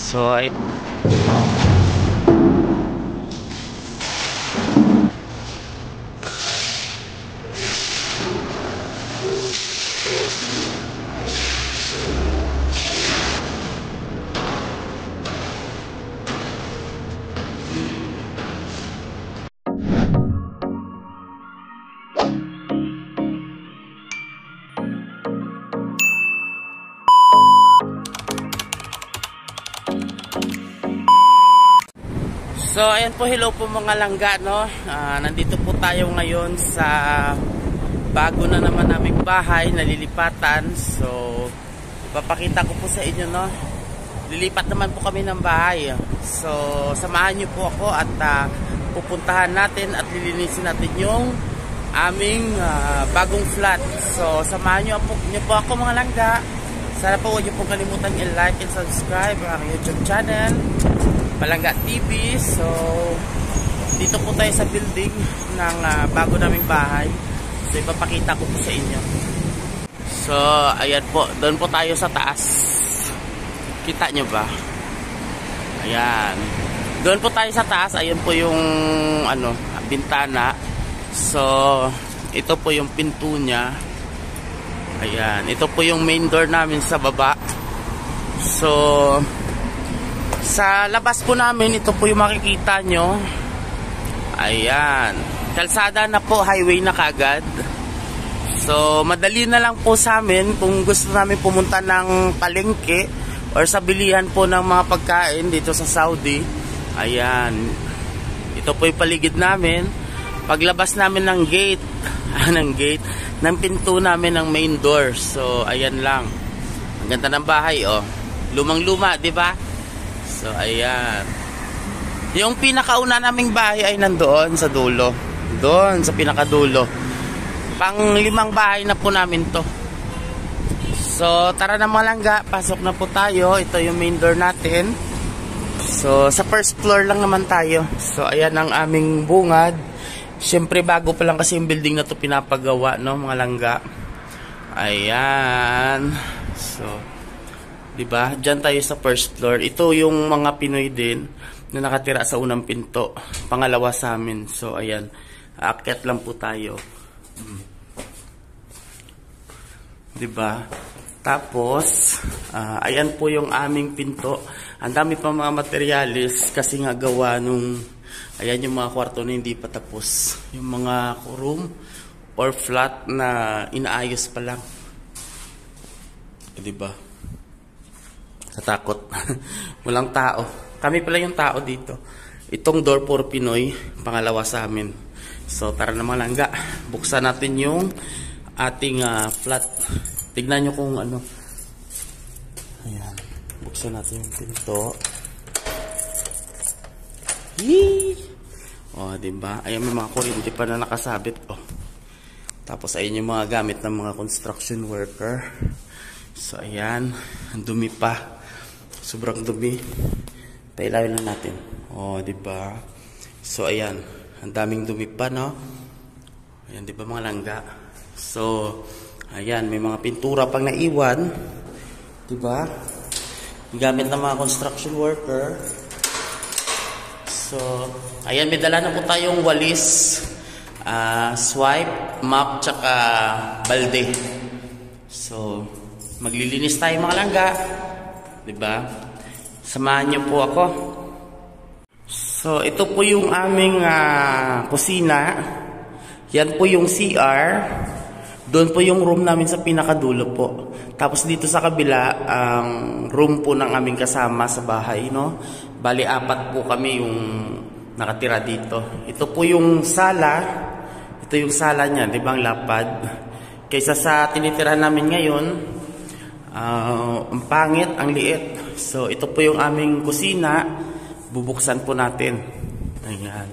So ay So ayan po, hello po mga langga, no? Nandito po tayo ngayon sa bago na naman naming bahay na lilipatan. So ipapakita ko po sa inyo, no? Lilipat naman po kami ng bahay. So samahan niyo po ako at pupuntahan natin at lilinisin natin yung aming bagong flat. So samahan niyo po ako mga langga. Sana po huwag niyo pong kalimutan i-like and subscribe ang YouTube channel Palangga TV. So dito po tayo sa building ng bago naming bahay. So ipapakita ko po sa inyo. So ayan po, doon po tayo sa taas. Kita nyo ba? Ayan, doon po tayo sa taas. Ayan po yung bintana. So ito po yung pinto nya. Ayan, ito po yung main door namin sa baba. So sa labas po namin, ito po yung makikita nyo. Ayan, kalsada na po, highway na kagad. So madali na lang po sa amin kung gusto namin pumunta ng palengke or sa bilihan po ng mga pagkain dito sa Saudi. Ayan, ito po yung paligid namin. Paglabas namin ng gate ng pinto namin ng main door. So ayan lang, ang ganda ng bahay, oh. Lumang-luma, di ba? So ayan, yung pinakauna naming bahay ay nandoon sa dulo, doon sa pinakadulo. Pang-limang bahay na po namin to. So tara na mga langga, pasok na po tayo. Ito yung main door natin. So sa first floor lang naman tayo. So ayan ang aming bungad. Siyempre bago pa lang kasi yung building na to pinapagawa, no mga langga. Ayan. So diba, dyan tayo sa first floor. Ito yung mga Pinoy din na nakatira sa unang pinto, pangalawa sa amin. So ayan, aakyat lang po tayo. Diba? Tapos ayan po yung aming pinto. Ang dami pa mga materialis kasi nga gawa nung, ayan yung mga kwarto na hindi pa tapos, yung mga room or flat na inaayos pa lang. Diba? Katakot. Walang tao. Kami pala yung tao dito. Itong door for Pinoy, pangalawa sa amin. So tara na mga langga, buksan natin yung ating flat. Tignan nyo kung ano. Ayan, buksan natin yung pinto. Yee! O diba, ayan may mga kuryente pa na nakasabit. O, tapos ayan yung mga gamit ng mga construction worker. So ayan, ang dumi pa. Sobrang dumi. Tailawin lang natin. Oh, di ba? So ayan, ang daming dumi pa, no? Ayan, di ba mga langga? So ayan, may mga pintura pang naiwan. Di ba? Gamit ng mga construction worker. So ayan, may dala na po tayong walis, swipe, mop, tsaka balde. So maglilinis tayo mga langga. Diba? Samahan niyo po ako. So ito po yung aming kusina. Yan po yung CR. Doon po yung room namin sa pinakadulo po. Tapos dito sa kabila, ang room po ng aming kasama sa bahay, no? Bali, 4 po kami yung nakatira dito. Ito po yung sala. Ito yung sala niya, di ba, ang lapad. Kaysa sa tinitirahan namin ngayon, ang pangit, ang liit. So ito po yung aming kusina. Bubuksan po natin. Ayan.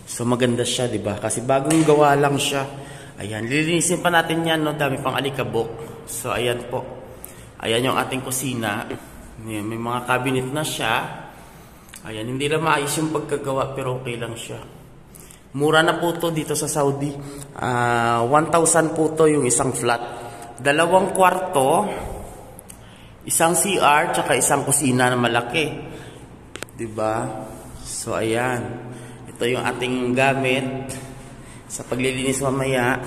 So maganda siya, di ba? Kasi bagong gawa lang siya. Ayan, lilinisin pa natin yan, no? Dami pang alikabok. So ayan po. Ayan yung ating kusina. Ayan, may mga cabinet na siya. Ayan, hindi lang maayos yung pagkagawa pero okay lang siya. Mura na po to dito sa Saudi. 1,000 po to yung isang flat. 2 kwarto, isang CR, tsaka isang kusina na malaki. Diba? So, ayan. Ito yung ating gamit sa paglilinis mamaya.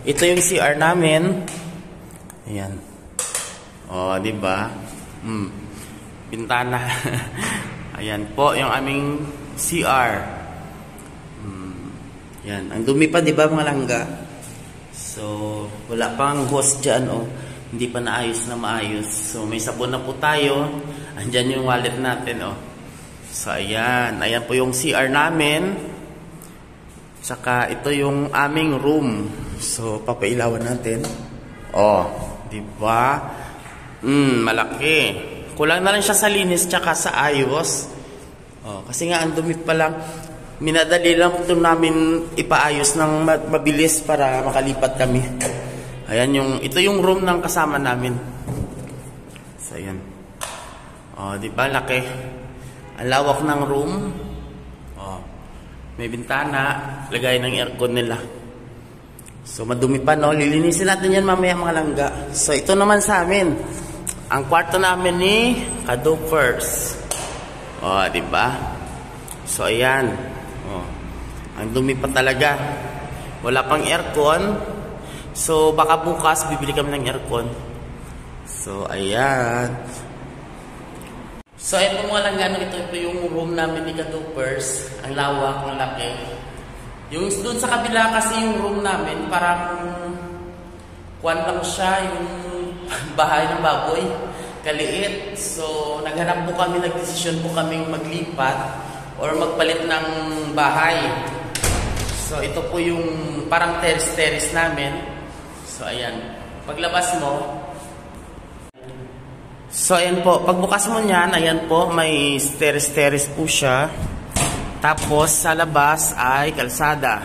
Ito yung CR namin. Ayan. O, diba? Bintana. Ayan po yung aming CR. Yan. Ang dumi pa, diba mga langga? So, wala pang hose dyan, oh. Hindi pa naayos na maayos. So, may sabon na po tayo. Andyan yung wallet natin, oh. So, ayan. Ayan po yung CR namin. Saka, ito yung aming room. So, papailawan natin. Oh, diba? Malaki. Kulang na lang siya sa linis tsaka sa ayos. Oh, kasi nga, ang dumi pa lang. Minadali lang ito namin ipaayos ng mabilis para makalipat kami. Ayan ito yung room ng kasama namin. So, ayan. Oh, di ba? Laki. Ang lawak ng room. Oh, may bintana. Lagay ng aircon nila. So, madumi pa, no? Lilinisin natin yan mamaya mga langga. So, ito naman sa amin. Ang kwarto namin ni Kadopers. Oh, di ba? So, ayan. Oh, ang dumi pa talaga. Wala pang aircon. So, baka bukas bibili kami ng aircon. So, ayan. So, ito mga langgano, ito yung room namin ni Kadopers. Ang lawak, ang laki. Yung doon sa kabila kasi yung room namin, parang kuwan lang siya, yung bahay ng baboy. Kaliit. So, naghanap po kami, nagdesisyon po kami maglipat or magpalit ng bahay. So, ito po yung parang terrace namin. So, ayan. Paglabas mo, so, ayan po. Pagbukas mo niyan, ayan po, may terrace po siya. Tapos, sa labas ay kalsada.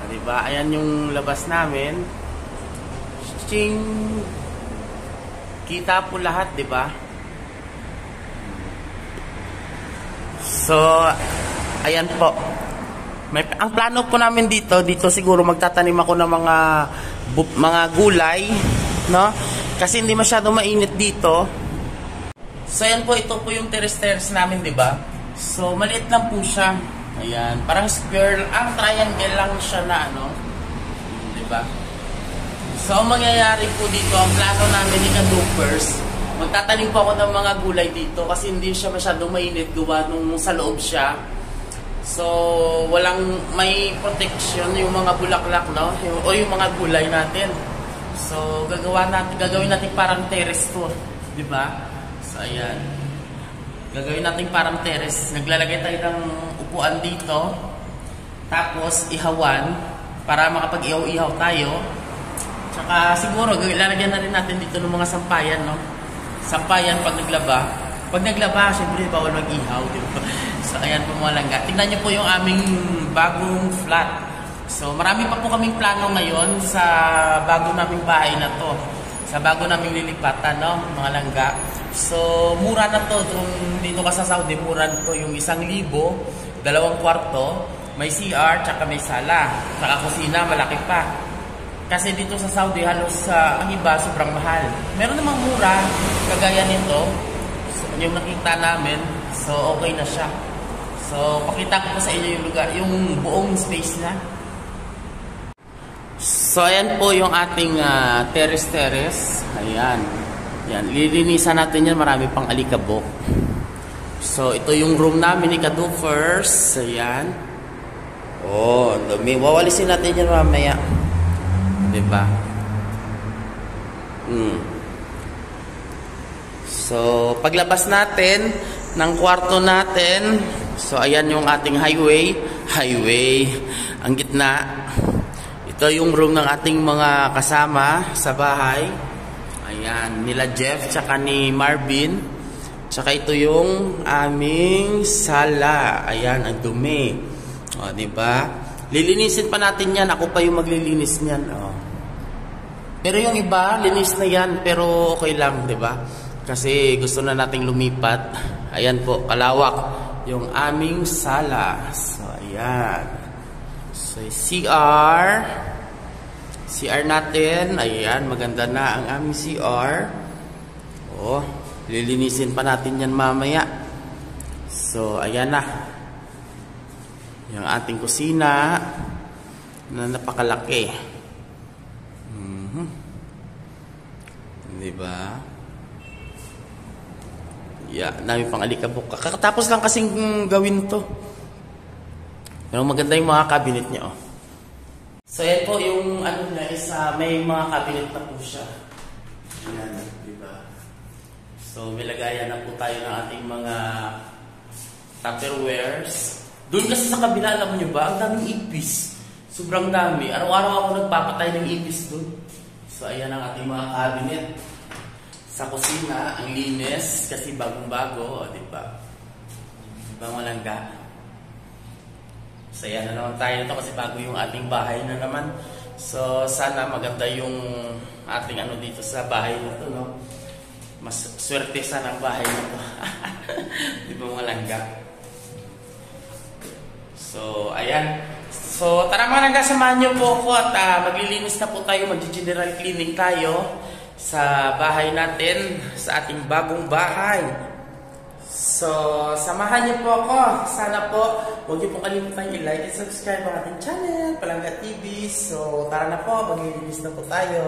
Diba? Ayan yung labas namin. Ching! Kita po lahat, diba? So, ayan po. Ang plano po namin dito siguro magtatanim ako ng mga gulay, no? Kasi hindi masyado mainit dito. So, ayan po, ito po yung terrace namin, diba? So, maliit lang po siya. Ayan, parang square, triangle lang siya na ano. Diba? So, ang mangyayari po dito, ang plano namin ni Kadopers, magtatanim po ako ng mga gulay dito kasi hindi siya masyadong mainit gawa nung sa loob siya. So, may protection yung mga bulaklak, no? O yung mga gulay natin. So, gagawin natin parang terrace to. Diba? So, ayan. Gagawin natin parang terrace. Naglalagay tayo ng upuan dito. Tapos, ihawan para makapag-ihaw-ihaw tayo. Tsaka siguro, ilalagyan na rin natin dito ng mga sampayan, no? Sampayan pag naglaba. Pag naglaba, syempre, bawal mag-ihaw, diba? So, ayan po mga langga. Tingnan nyo po yung aming bagong flat. So, marami pa po kaming plano ngayon sa bago naming bahay na to. Sa bago naming lilipatan, no? Mga langga. So, mura na to. Dito ka sa Saudi, mura na to. Yung 1,000, 2 kwarto, may CR, tsaka may sala. Tsaka kusina, malaki pa. Kasi dito sa Saudi, halos ang iba, sobrang mahal. Meron namang mura, kagaya nito. So, yung nakita namin, so okay na siya. So, pakita ko po sa inyo yung lugar, yung buong space na. So, ayan po yung ating terrace. Ayan. Yan, lilinisan natin yan, marami pang alikabok. So, ito yung room namin ni Kadopers. Ayan. Oh, dumi. Wawalisin natin yan mamaya. Diba? So, paglabas natin ng kwarto natin, so, ayan yung ating highway. Ang gitna. Ito yung room ng ating mga kasama sa bahay. Ayan, nila Jeff, tsaka ni Marvin. Tsaka ito yung aming sala. Ayan, ang dumi. O, diba? Lilinisin pa natin yan. Ako pa yung maglilinis niyan. O. Pero yung iba, linis na yan, pero okay lang, di ba? Kasi gusto na nating lumipat. Ayan po, kalawak yung aming sala. So, ayan. So, CR. CR natin. Ayan, maganda na ang aming CR. Oh, lilinisin pa natin yan mamaya. So, ayan na. Yung ating kusina na napakalaki. Diba? Yeah, dami pang alikabok. Kakatapos lang kasing gawin to. Pero maganda yung mga cabinet niya, oh. So, yan po yung ano na isa, may mga cabinet na po siya. Ayan, diba? So, may lagayan na po tayo ng ating mga Tupperwares. Doon kasi sa kabila, alam nyo ba, ang daming ipis. Sobrang dami. Araw-araw ako nagpapatay ng ipis doon. So, ayan ang ating mga cabinet. Sa kusina, ang linis kasi bagong-bago, o, diba? Diba malangga? So, ayan na naman tayo nito kasi bago yung ating bahay na naman. So, sana maganda yung ating ano dito sa bahay na to, no? Mas swerte sana ang bahay na to. Diba malangga? So, ayan. So, tara mga langga, samahan niyo po ako at maglilinis na po tayo, mag-general cleaning tayo sa bahay natin, sa ating bagong bahay. So, samahan niyo po ako. Sana po, huwag niyo po kalimutan i-like and subscribe ang ating channel, Palangga TV. So, tara na po, maglilinis na po tayo.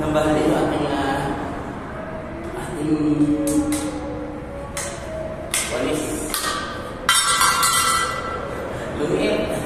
Nabahali yung ating walis. Lumiit.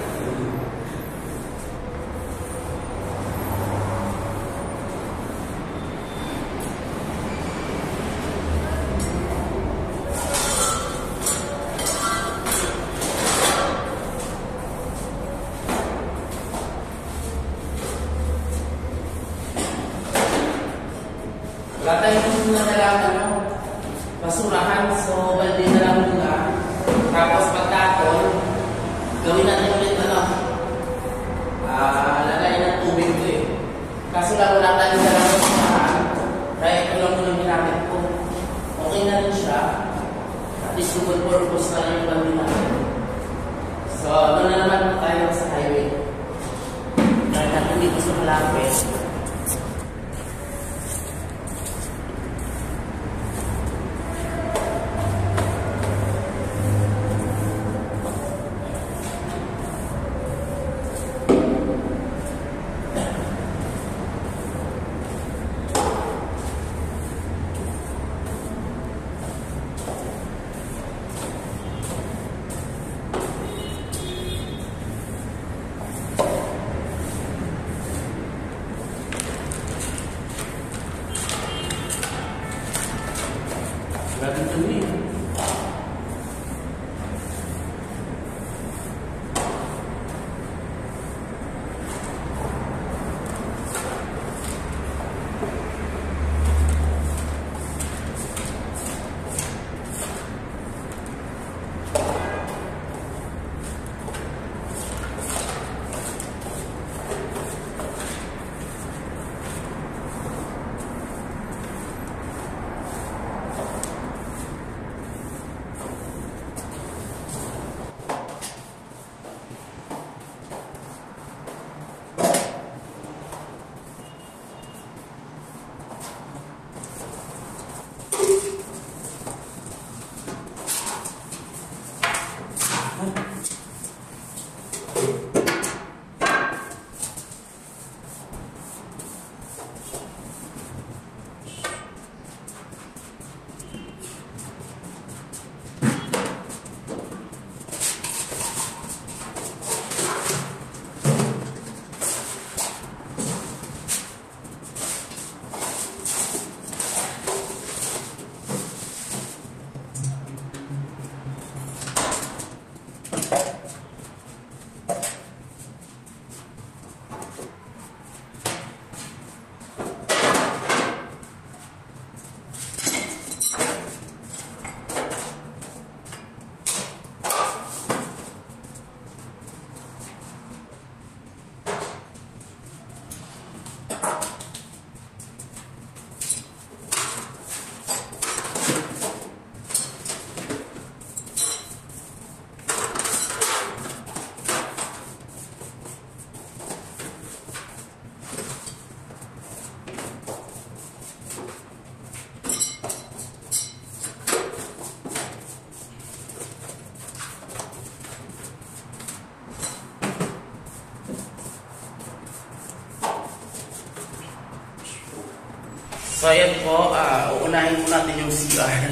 So ayan po, uunahin po natin yung CR.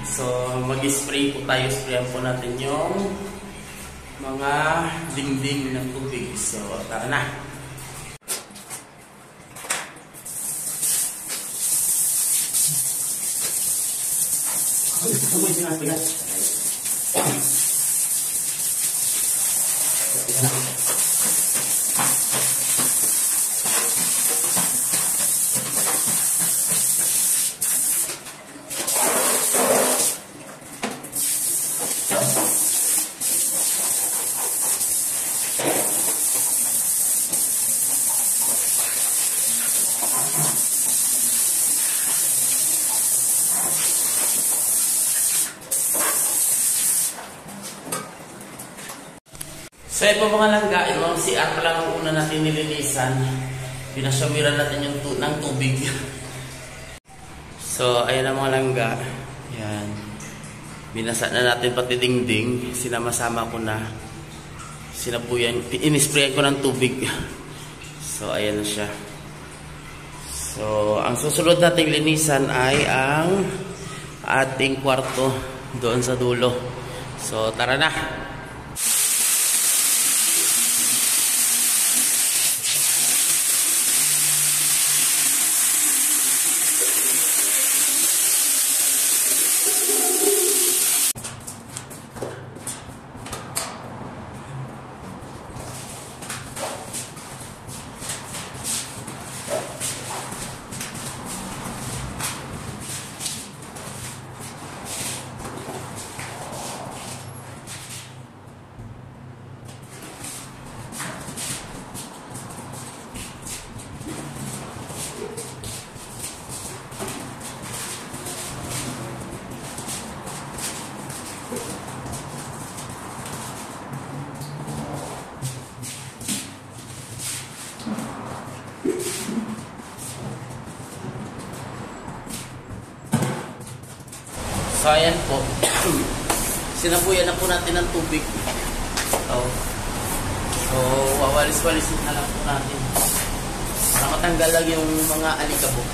So mag-spray po tayo, sprayan po natin yung mga dingding ng tubig. So tara na. So ito mga langga, yung CR pa lang ang una natin nilinisan. Pinasyamiran natin yung ng tubig. So ayan ang mga langga. Yan. Binasa na natin pati dingding. Sinama-sama ko na. Sinabuyan. Inisprayan ko ng tubig. So ayan na siya. So ang susunod nating linisan ay ang ating kwarto doon sa dulo. So tara na. So ayan po, sinabuyan na po natin ng tubig. So wawalis-walisin na lang po natin para matanggal lang yung mga alikabok.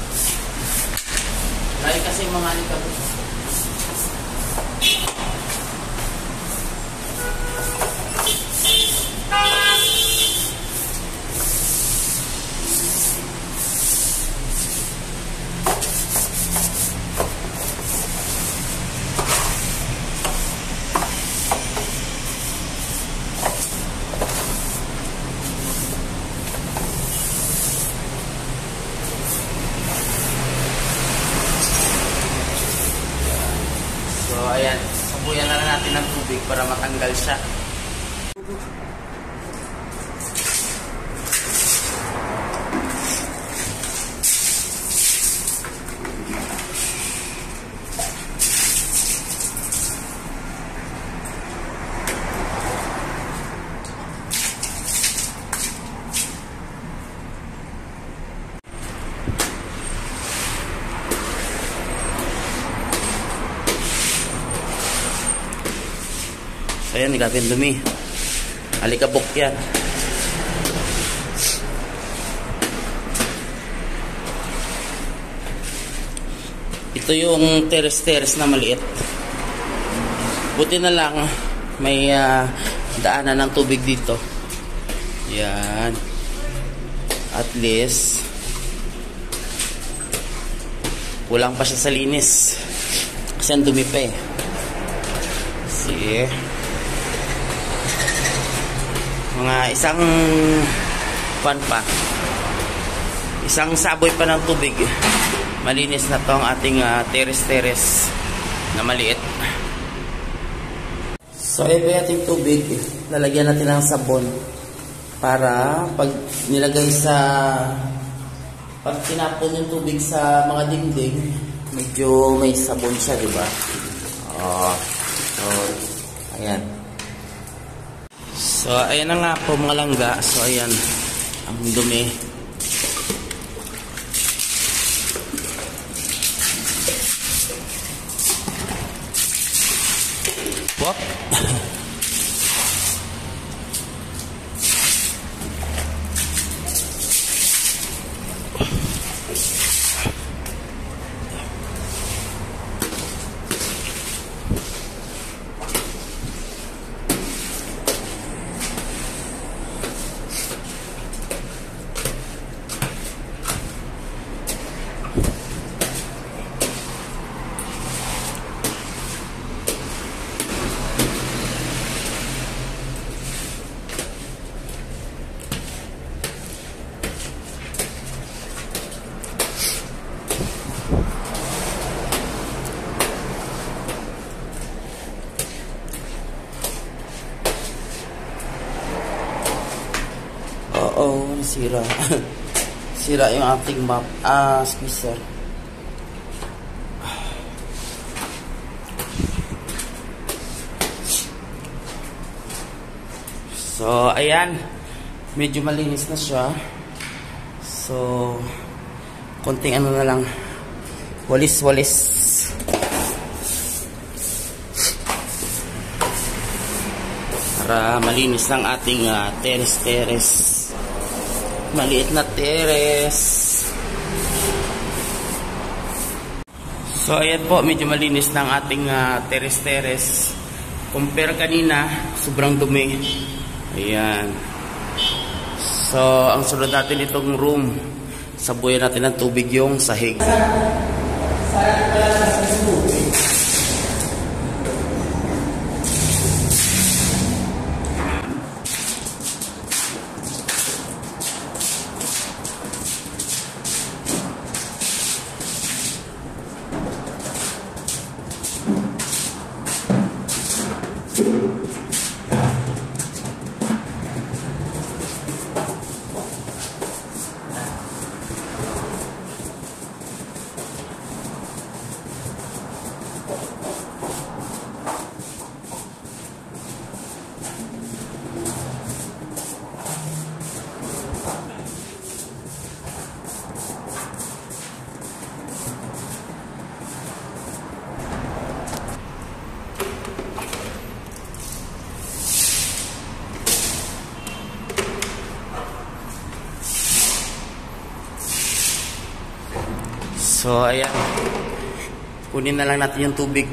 Lagi kasi yung mga alikabok. Ayan, sabuyan na lang natin ng tubig para matanggal siya. Ayan, grabe yung dumi. Alikabok yan. Ito yung teres-teres na maliit. Buti na lang may daanan ng tubig dito. Yan. At least kulang pa siya sa linis. Kasi ang dumi pa eh. See? Mga isang isang saboy pa ng tubig, malinis na to ang ating teres-teres na maliit. So ito yung ating tubig, lalagyan natin ng sabon para pag nilagay sa pag tinapon yung tubig sa mga dingding, medyo may sabon siya, di ba? So, ayan. So, ayan na nga po mga langga. So, ayan. Ang dumi. Wop! Oo, sira. Sira yung ating map. Squeezer. So, ayan. Medyo malinis na siya. So, konting ano na lang. Walis-walis. Para malinis ang ating teres-teres. Maliit na teres. So ayan po, medyo malinis na ang ating teres-teres. Compare kanina, sobrang dumi. Ayan. So ang sunod natin itong room, sabuyan natin ng tubig yung sahig. So ayan, kunin na lang natin yung tubig.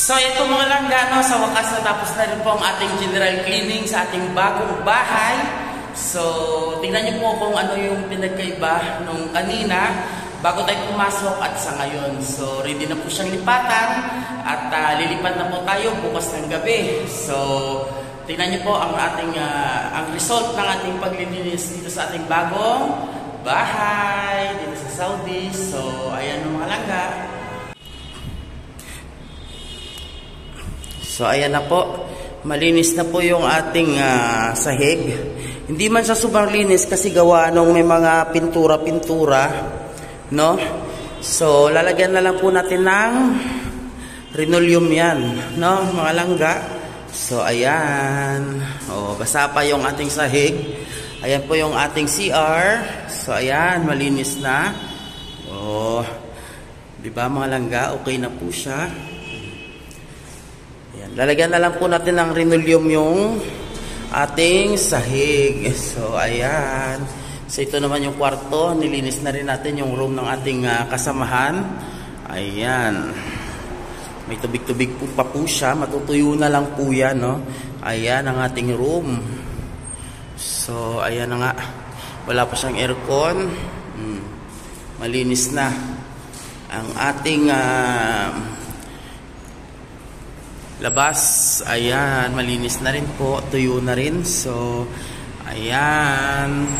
So ito mga langga, no, sa wakas natapos na rin po ang ating general cleaning sa ating bagong bahay. So tingnan niyo po kung ano yung pinagkaiba nung kanina bago tayo pumasok at sa ngayon. So ready na po siyang lipatan at lilipat na po tayo bukas ng gabi. So tingnan niyo po ang ating ang result ng ating paglilinis dito sa ating bagong bahay dito sa Saudi. So ayan mga langga. So ayan na po, malinis na po yung ating sahig. Hindi man siya sobrang linis kasi gawa nung may mga pintura-pintura, no? So lalagyan na lang po natin ng linoleum yan, no mga langga. So ayan, basa pa yung ating sahig. Ayan po yung ating CR. So ayan, malinis na. Di ba mga langga, okay na po siya. Ayan, lalagyan na lang po natin ng linoleum yung ating sahig. So ayan. So ito naman yung kwarto. Nilinis na rin natin yung room ng ating kasamahan. Ayan. May tubig-tubig po pa po siya. Matutuyo na lang po yan, no? Ayan ang ating room. So ayan na nga. Wala pa siyang aircon. Malinis na ang ating labas. Ayan, malinis na rin po, tuyo na rin. So ayan.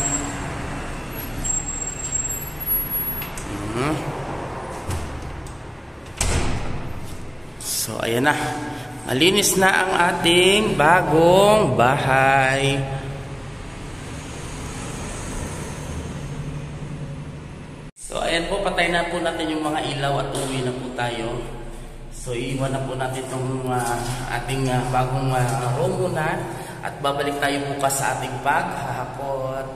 So ayan na, malinis na ang ating bagong bahay. So ayan po, patay na po natin yung mga ilaw at uwi na po tayo. So iiwan na po natin itong ating bagong room muna at babalik tayo bukas sa ating paghahakot.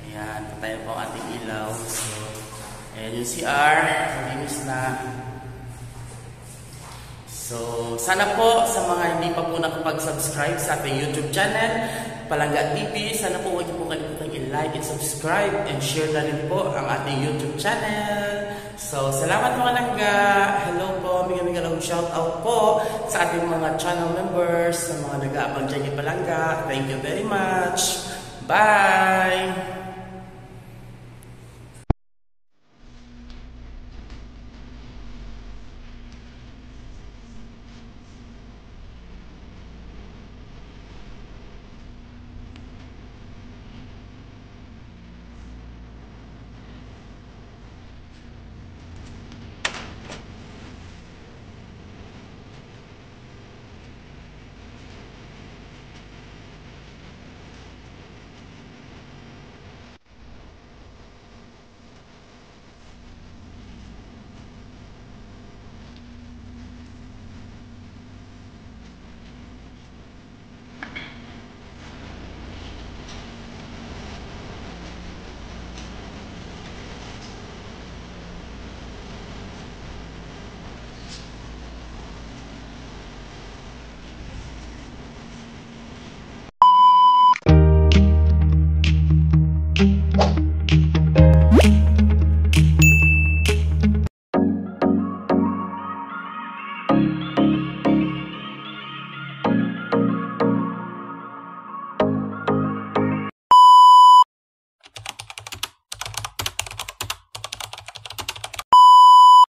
Ayan, patay po ang ating ilaw. So ayan yung CR, malinis na. So sana po sa mga hindi pa po nakapag-subscribe sa ating YouTube channel, Palangga TV, sana po huwag niyo po kalimutang i-like and subscribe and share na rin po ang ating YouTube channel. So salamat mga langga. Hello po, mga shout out po sa ating mga channel members, sa mga nag-aabang dyan kay Palangga. Thank you very much. Bye!